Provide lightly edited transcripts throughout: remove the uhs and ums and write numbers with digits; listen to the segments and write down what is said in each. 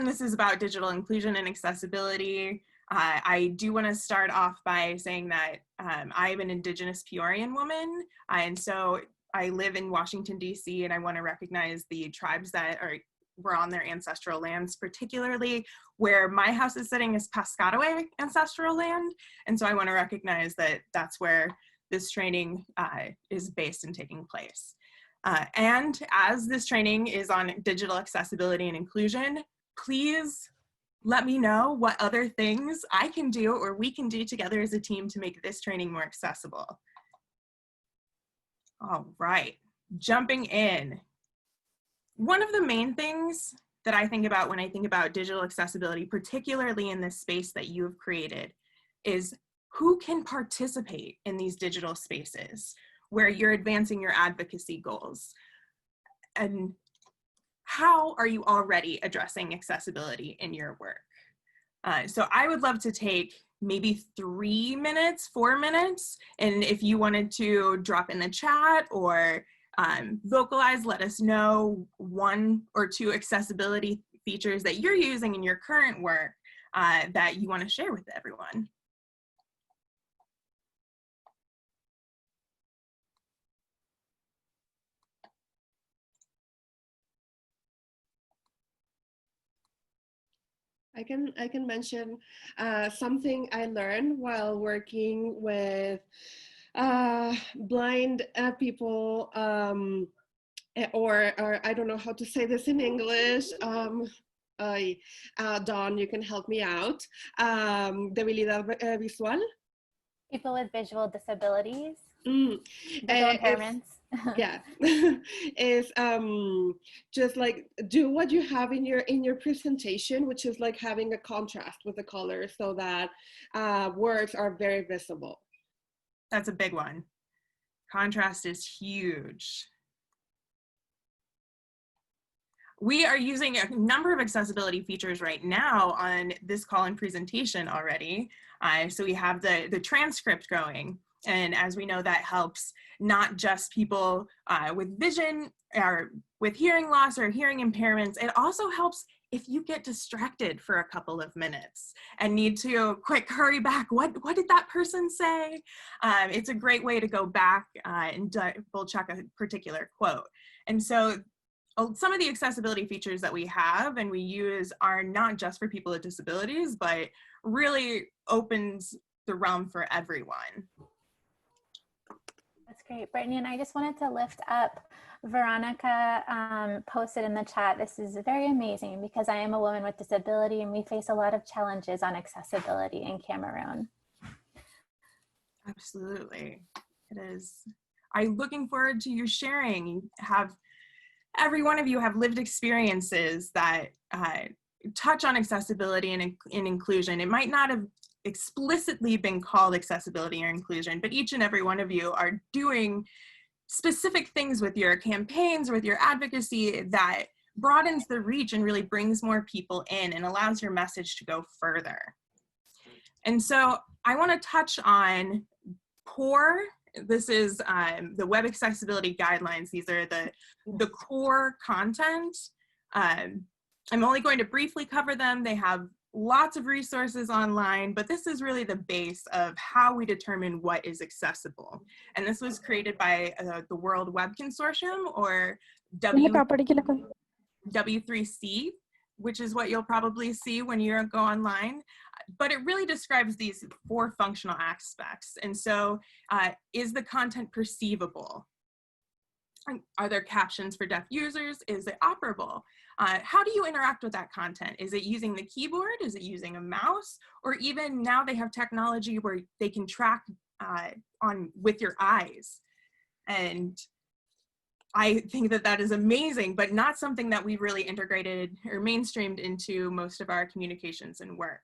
given this is about digital inclusion and accessibility, I do want to start off by saying that I'm an Indigenous Peorian woman, and so I live in Washington, D.C., and I want to recognize the tribes that were on their ancestral lands, particularly where my house is sitting is Piscataway ancestral land, and so I want to recognize that that's where this training is based and taking place. And as this training is on digital accessibility and inclusion, please let me know what other things I can do or we can do together as a team to make this training more accessible. All right, jumping in. One of the main things that I think about when I think about digital accessibility, particularly in this space that you have created, is who can participate in these digital spaces where you're advancing your advocacy goals? And how are you already addressing accessibility in your work? So I would love to take maybe 3 minutes, 4 minutes, and if you wanted to drop in the chat or vocalize, let us know 1 or 2 accessibility features that you're using in your current work that you want to share with everyone. I can mention something I learned while working with blind people, or I don't know how to say this in English. Dawn, you can help me out. Debilidad visual. People with visual disabilities, visual impairments. Yeah, is just like do what you have in your presentation, which is like having a contrast with the colors so that words are very visible. That's a big one. Contrast is huge. We are using a number of accessibility features right now on this call and presentation already. So we have the transcript going. And as we know, that helps not just people with vision or with hearing loss or hearing impairments. It also helps if you get distracted for a couple of minutes and need to quick hurry back. What did that person say? It's a great way to go back and double check a particular quote. And so some of the accessibility features that we have and we use are not just for people with disabilities, but really opens the realm for everyone. That's great, Brittany. And I just wanted to lift up, Veronica posted in the chat, this is very amazing because I am a woman with disability and we face a lot of challenges on accessibility in Cameroon. Absolutely, it is. I'm looking forward to you sharing. Every one of you have lived experiences that touch on accessibility and inclusion. It might not have explicitly been called accessibility or inclusion, but each and every one of you are doing specific things with your campaigns or with your advocacy that broadens the reach and really brings more people in and allows your message to go further. And so I want to touch on POUR. This is the Web Accessibility Guidelines. These are the core content. I'm only going to briefly cover them. They have lots of resources online, but this is really the base of how we determine what is accessible. And this was created by the World Web Consortium, or W3C, which is what you'll probably see when you go online. But it really describes these 4 functional aspects. And so is the content perceivable? Are there captions for deaf users? Is it operable? How do you interact with that content? Is it using the keyboard? Is it using a mouse? Or even now they have technology where they can track with your eyes. And I think that that is amazing, but not something that we've really integrated or mainstreamed into most of our communications and work.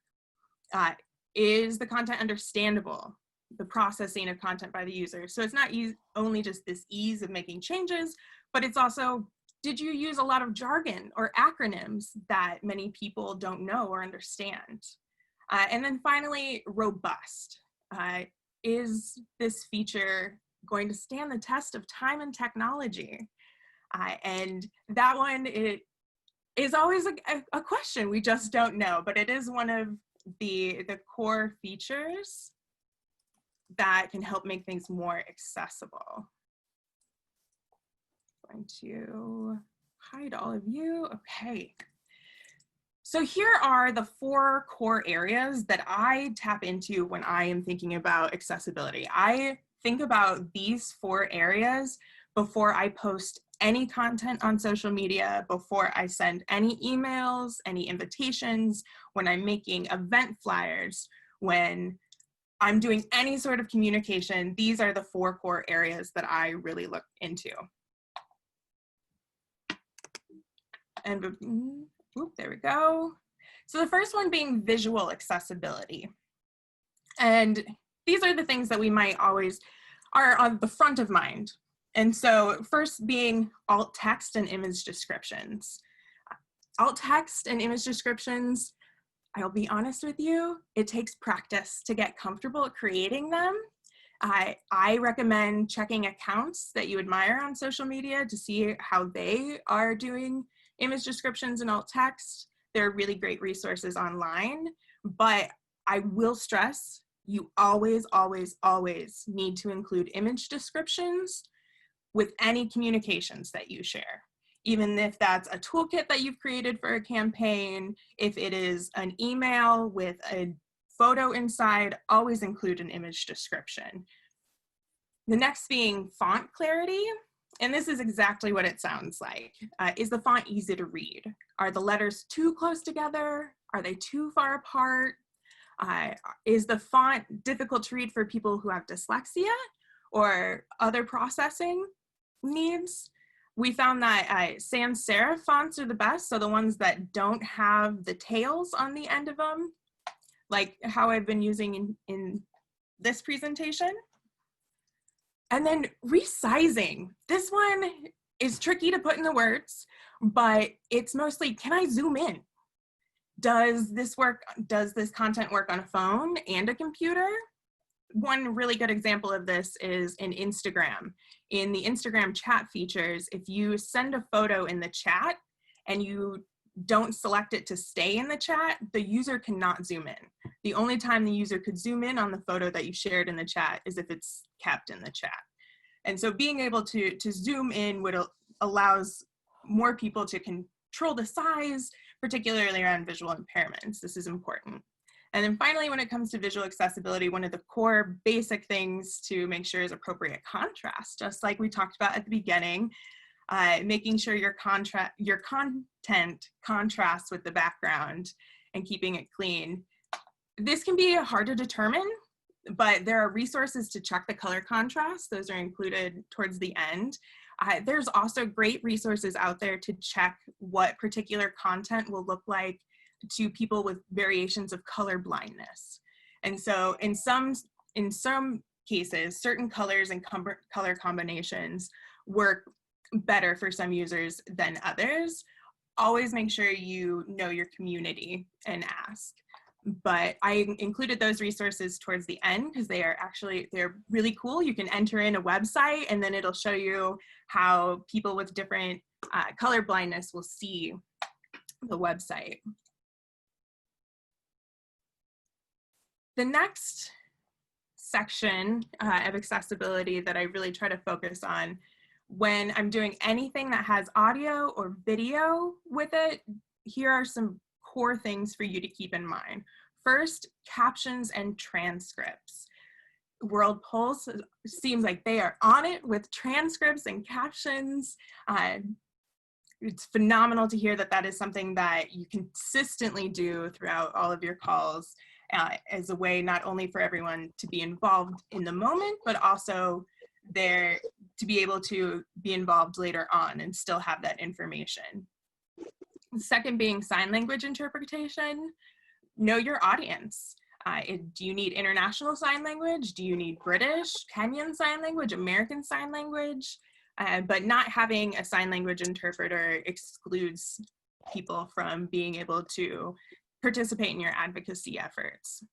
Is the content understandable? The processing of content by the user. So it's not only just this ease of making changes, but it's also, did you use a lot of jargon or acronyms that many people don't know or understand? And then finally, robust. Is this feature going to stand the test of time and technology? And that one, is always a question. We just don't know, but it is one of the core features that can help make things more accessible. I'm going to hide all of you. Okay. So here are the 4 core areas that I tap into when I am thinking about accessibility. I think about these 4 areas before I post any content on social media, before I send any emails, any invitations, when I'm making event flyers, when I'm doing any sort of communication. These are the 4 core areas that I really look into. And there we go. So the first one being visual accessibility. And these are the things that we might always are on the front of mind. And so first being alt text and image descriptions. Alt text and image descriptions, I'll be honest with you, it takes practice to get comfortable creating them. I recommend checking accounts that you admire on social media to see how they are doing image descriptions and alt text. There are really great resources online, but I will stress you always, always, always need to include image descriptions with any communications that you share. Even if that's a toolkit that you've created for a campaign, if it is an email with a photo inside, always include an image description. The next being font clarity. And this is exactly what it sounds like. Is the font easy to read? Are the letters too close together? Are they too far apart? Is the font difficult to read for people who have dyslexia or other processing needs? We found that sans serif fonts are the best, so the ones that don't have the tails on the end of them, like how I've been using in this presentation. And then resizing. This one is tricky to put in the words, but it's mostly, can I zoom in? Does this content work on a phone and a computer? One really good example of this is in Instagram. In the Instagram chat features, if you send a photo in the chat and you don't select it to stay in the chat, the user cannot zoom in. The only time the user could zoom in on the photo that you shared in the chat is if it's kept in the chat. And so being able to zoom in allows more people to control the size, particularly around visual impairments. This is important. And then finally, when it comes to visual accessibility, one of the core basic things to make sure is appropriate contrast, just like we talked about at the beginning, making sure your content contrasts with the background and keeping it clean. This can be hard to determine, but there are resources to check the color contrast. Those are included towards the end. There's also great resources out there to check what particular content will look like to people with variations of color blindness. And so in some cases, certain colors and color combinations work better for some users than others. Always make sure you know your community and ask. But I included those resources towards the end because they're really cool. You can enter in a website and then it'll show you how people with different color blindness will see the website. The next section of accessibility that I really try to focus on when I'm doing anything that has audio or video with it, here are some core things for you to keep in mind. First, captions and transcripts. WorldPulse seems like they are on it with transcripts and captions. It's phenomenal to hear that that is something that you consistently do throughout all of your calls as a way not only for everyone to be involved in the moment, but also there to be able to be involved later on and still have that information. The second being sign language interpretation. Know your audience. Do you need international sign language? Do you need British, Kenyan sign language, American sign language? But not having a sign language interpreter excludes people from being able to participate in your advocacy efforts.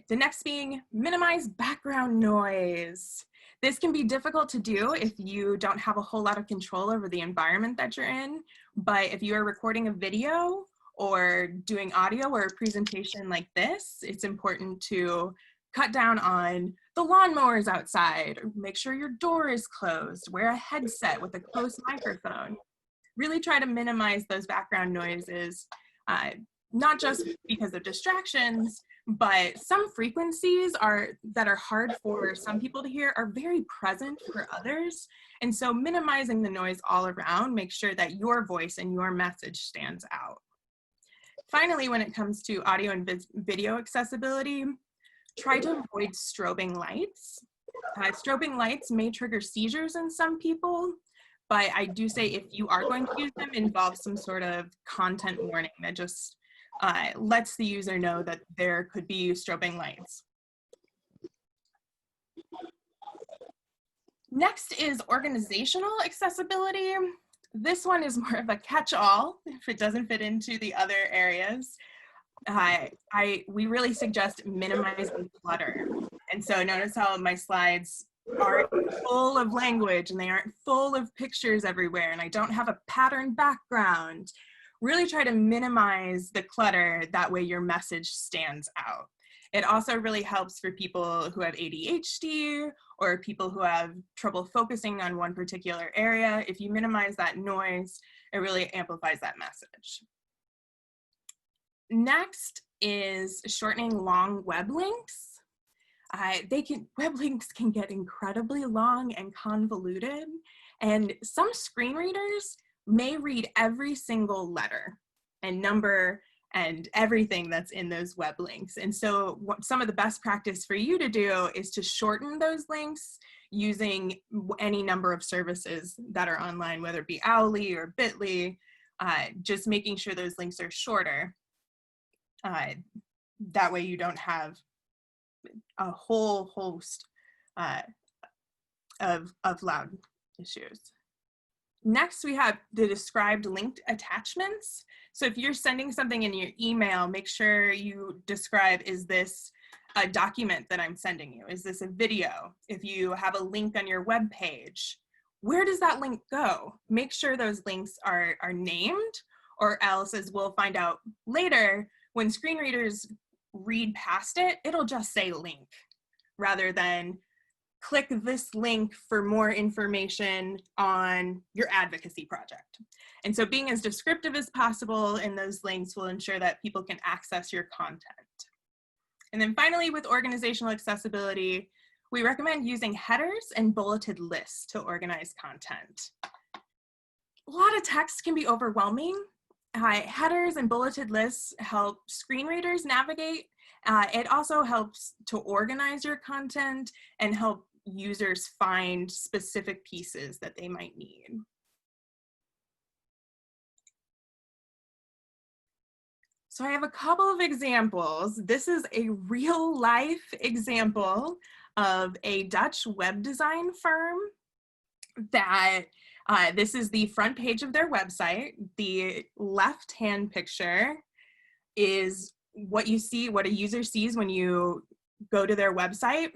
The next being minimize background noise. This can be difficult to do if you don't have a whole lot of control over the environment that you're in, but if you are recording a video or doing audio or a presentation like this, it's important to cut down on the lawnmowers outside, or make sure your door is closed, wear a headset with a close microphone. Really try to minimize those background noises, not just because of distractions, but some frequencies that are hard for some people to hear are very present for others. And so minimizing the noise all around makes sure that your voice and your message stands out. Finally, when it comes to audio and video accessibility, try to avoid strobing lights. Strobing lights may trigger seizures in some people, but I do say if you are going to use them, involve some sort of content warning that just lets the user know that there could be strobing lights. Next is organizational accessibility. This one is more of a catch-all if it doesn't fit into the other areas. We really suggest minimizing clutter. And so notice how my slides aren't full of language and they aren't full of pictures everywhere, and I don't have a patterned background. Really try to minimize the clutter, that way your message stands out. It also really helps for people who have ADHD or people who have trouble focusing on one particular area. If you minimize that noise, it really amplifies that message. Next is shortening long web links. Web links can get incredibly long and convoluted, and some screen readers may read every single letter and number and everything that's in those web links. And so some of the best practice for you to do is to shorten those links using any number of services that are online, whether it be Owly or Bitly, just making sure those links are shorter. That way you don't have a whole host of loud issues. Next, we have the described linked attachments. So if you're sending something in your email, make sure you describe, is this a document that I'm sending you? Is this a video? If you have a link on your web page, where does that link go? Make sure those links are named, or else, as we'll find out later, when screen readers read past it, it'll just say link rather than click this link for more information on your advocacy project. And so being as descriptive as possible in those links will ensure that people can access your content. And then finally, with organizational accessibility, we recommend using headers and bulleted lists to organize content. A lot of text can be overwhelming. Headers and bulleted lists help screen readers navigate. It also helps to organize your content and help users find specific pieces that they might need. So I have a couple of examples. This is a real life example of a Dutch web design firm that this is the front page of their website. The left-hand picture is what you see, what a user sees when you go to their website.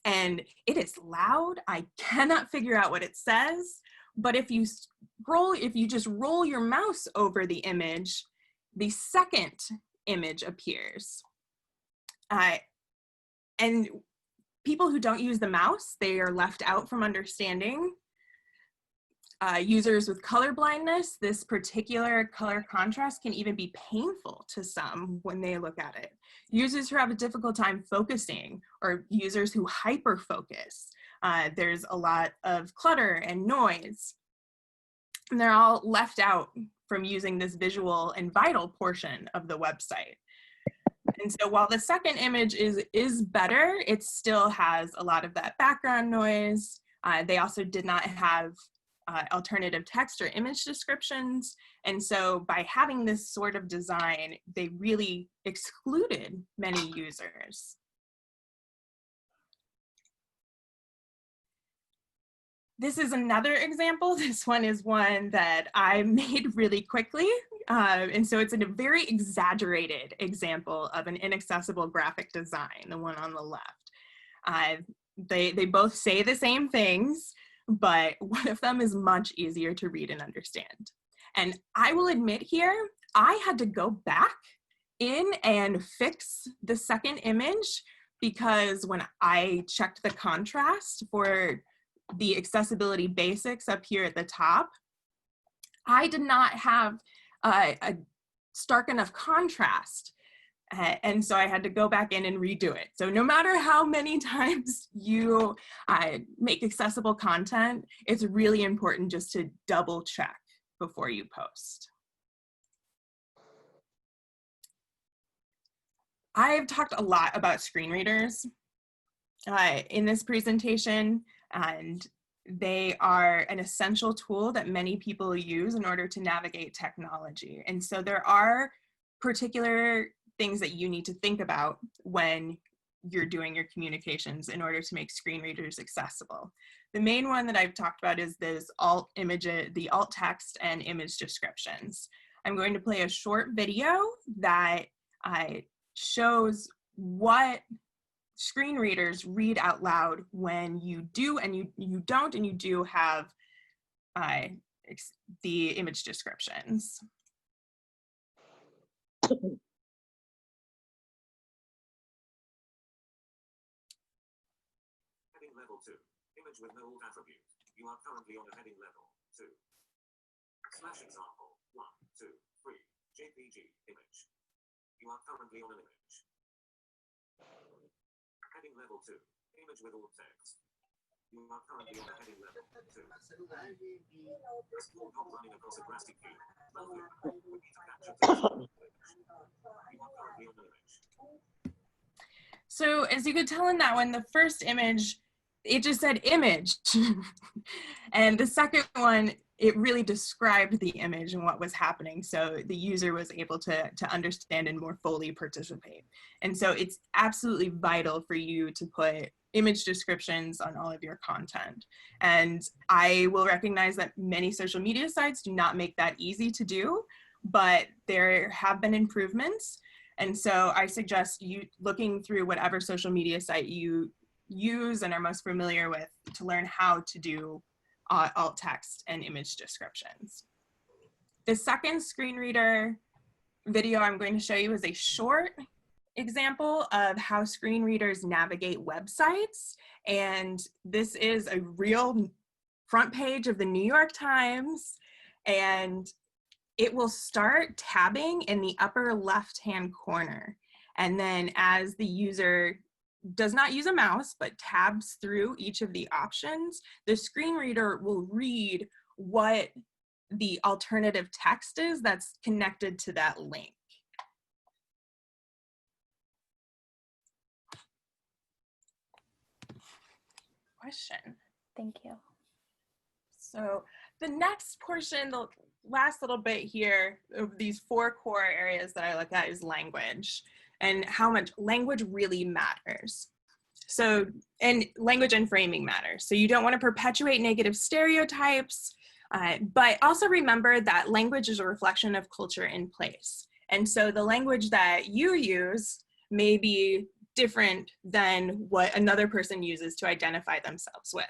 And it is loud. I cannot figure out what it says. But if you just roll your mouse over the image, the second image appears. And people who don't use the mouse, they are left out from understanding. Users with color blindness, this particular color contrast can even be painful to some when they look at it. Users who have a difficult time focusing, or users who hyper-focus. There's a lot of clutter and noise. And they're all left out from using this visual and vital portion of the website. And so while the second image is better, it still has a lot of that background noise. They also did not have alternative text or image descriptions. And so by having this sort of design, they really excluded many users. This is another example. This one is one that I made really quickly. And so it's a very exaggerated example of an inaccessible graphic design, the one on the left. They both say the same things, but one of them is much easier to read and understand. And I will admit here, I had to go back in and fix the second image because when I checked the contrast for the accessibility basics up here at the top, I did not have a stark enough contrast. And so I had to go back in and redo it. So no matter how many times you make accessible content, it's really important just to double check before you post. I've talked a lot about screen readers in this presentation, and they are an essential tool that many people use in order to navigate technology. And so there are particular things that you need to think about when you're doing your communications in order to make screen readers accessible. The main one that I've talked about is this alt text and image descriptions. I'm going to play a short video that shows what screen readers read out loud when you do and you don't, and you do have the image descriptions. Heading level 2, image with no alt attribute. You are currently on a heading level 2. Slash example 1, 2, 3, JPG image. You are currently on an image. Heading level 2, image with alt text. You are currently on a heading level 2. A small dot running across a grassy field. We need to capture text. You are currently on an image. So as you could tell in that one, the first image, it just said image. And the second one, it really described the image and what was happening. So the user was able to understand and more fully participate. And so it's absolutely vital for you to put image descriptions on all of your content. And I will recognize that many social media sites do not make that easy to do, but there have been improvements. And so I suggest you looking through whatever social media site you use and are most familiar with to learn how to do alt text and image descriptions. The second screen reader video I'm going to show you is a short example of how screen readers navigate websites. And this is a real front page of the New York Times, and it will start tabbing in the upper left-hand corner. And then as the user does not use a mouse, but tabs through each of the options, the screen reader will read what the alternative text is that's connected to that link. Question. Thank you. So the next portion, the last little bit here of these 4 core areas that I look at is language and how much language really matters. So, and language and framing matters. So you don't want to perpetuate negative stereotypes, but also remember that language is a reflection of culture in place. And so the language that you use may be different than what another person uses to identify themselves with.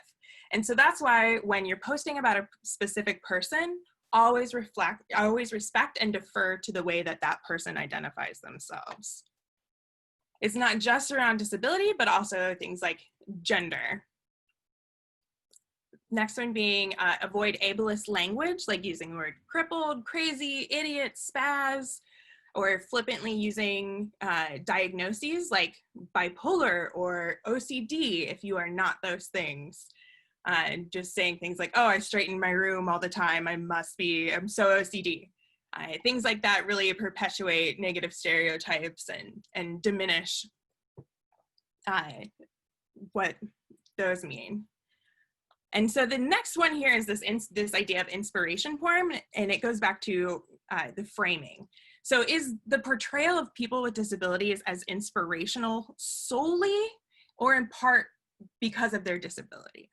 And so that's why when you're posting about a specific person, always respect and defer to the way that that person identifies themselves. It's not just around disability, but also things like gender. Next one being avoid ableist language, like using the word crippled, crazy, idiot, spaz, or flippantly using diagnoses like bipolar or OCD if you are not those things. Just saying things like, oh, I straighten my room all the time, I'm so OCD. Things like that really perpetuate negative stereotypes and diminish what those mean. And so the next one here is this idea of inspiration form, and it goes back to the framing. So is the portrayal of people with disabilities as inspirational solely or in part because of their disability?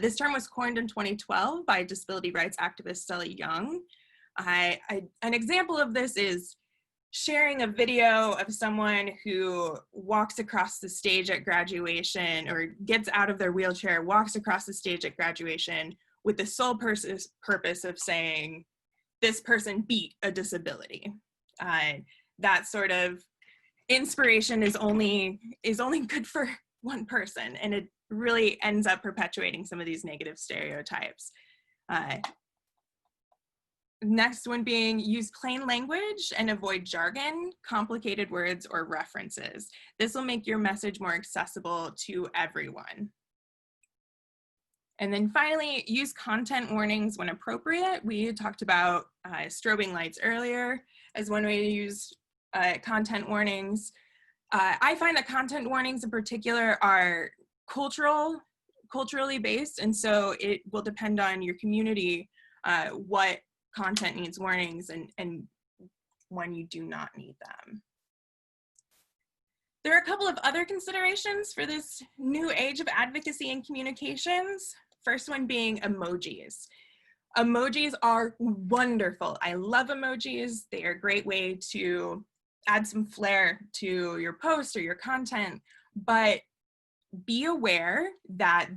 This term was coined in 2012 by disability rights activist Stella Young. An example of this is sharing a video of someone who walks across the stage at graduation, or gets out of their wheelchair, walks across the stage at graduation with the sole purpose of saying, this person beat a disability. That sort of inspiration is only good for one person, and it really ends up perpetuating some of these negative stereotypes. Next one being, use plain language and avoid jargon, complicated words, or references. This will make your message more accessible to everyone. And then finally, use content warnings when appropriate. We talked about strobing lights earlier as one way to use content warnings. I find that content warnings in particular are culturally based, and so it will depend on your community what content needs warnings and when you do not need them. There are a couple of other considerations for this new age of advocacy and communications. First one being emojis. Emojis are wonderful. I love emojis. They are a great way to add some flair to your post or your content, but be aware that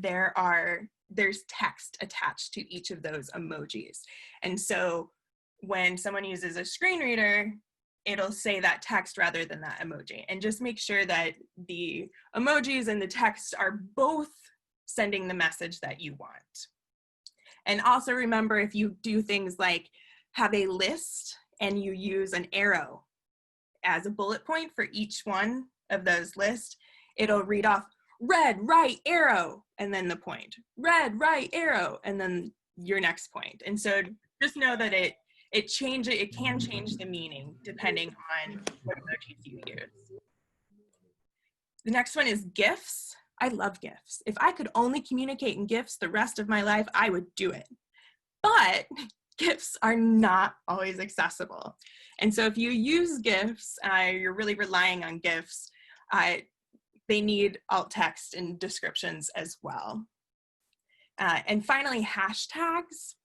there's text attached to each of those emojis. And so when someone uses a screen reader, it'll say that text rather than that emoji. And just make sure that the emojis and the text are both sending the message that you want. And also remember, if you do things like have a list and you use an arrow as a bullet point for each one of those lists, it'll read off red, right, arrow, and then the point. Red, right, arrow, and then your next point. And so just know that it can change the meaning depending on what emojis you use. The next one is GIFs. I love GIFs. If I could only communicate in GIFs the rest of my life, I would do it. But GIFs are not always accessible. And so if you use GIFs, you're really relying on GIFs, they need alt text and descriptions as well. And finally, hashtags.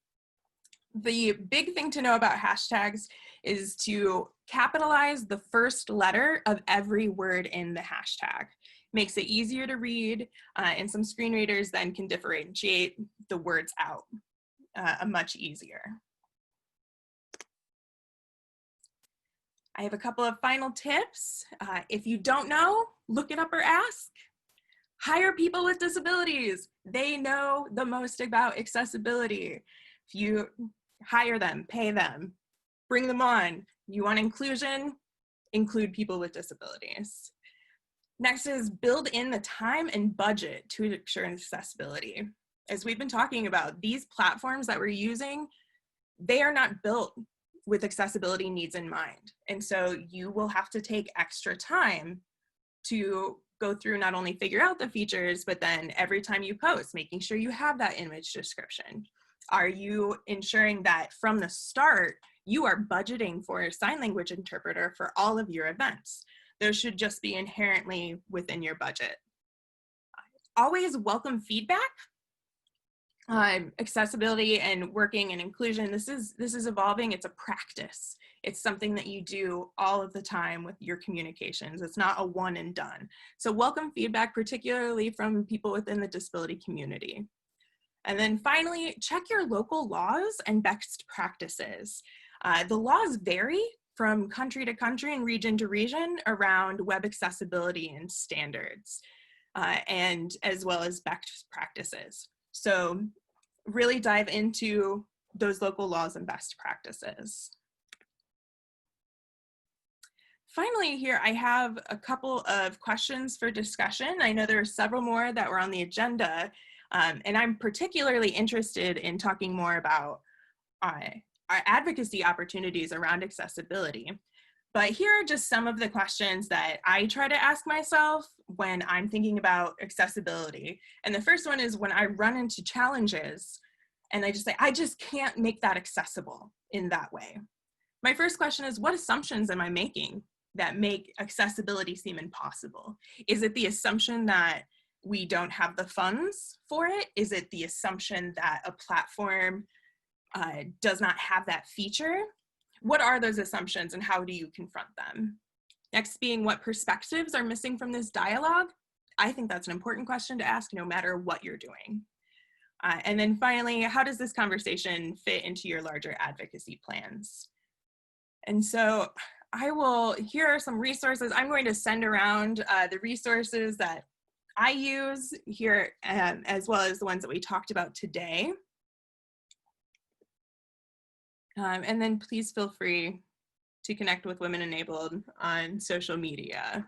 The big thing to know about hashtags is to capitalize the first letter of every word in the hashtag. Makes it easier to read, and some screen readers then can differentiate the words out much easier. I have a couple of final tips. If you don't know, look it up or ask. Hire people with disabilities. They know the most about accessibility. If you hire them, pay them, bring them on. You want inclusion? Include people with disabilities. Next is build in the time and budget to ensure accessibility. As we've been talking about, these platforms that we're using, they are not built with accessibility needs in mind. And so you will have to take extra time to go through, not only figure out the features, but then every time you post, making sure you have that image description. Are you ensuring that from the start, you are budgeting for a sign language interpreter for all of your events? Those should just be inherently within your budget. Always welcome feedback. Accessibility and working and inclusion, this is evolving. It's a practice. It's something that you do all of the time with your communications. It's not a one and done. So welcome feedback, particularly from people within the disability community. And then finally, check your local laws and best practices. The laws vary from country to country and region to region around web accessibility and standards, and as well as best practices. So really dive into those local laws and best practices. Finally, here I have a couple of questions for discussion. I know there are several more that were on the agenda, and I'm particularly interested in talking more about our advocacy opportunities around accessibility. But here are just some of the questions that I try to ask myself when I'm thinking about accessibility. And the first one is when I run into challenges and I just say, I just can't make that accessible in that way. My first question is, what assumptions am I making that make accessibility seem impossible? Is it the assumption that we don't have the funds for it? Is it the assumption that a platform does not have that feature, what are those assumptions and how do you confront them? Next being, what perspectives are missing from this dialogue? I think that's an important question to ask no matter what you're doing. And then finally, how does this conversation fit into your larger advocacy plans? And so here are some resources. I'm going to send around the resources that I use here, as well as the ones that we talked about today. And then please feel free to connect with Women Enabled on social media.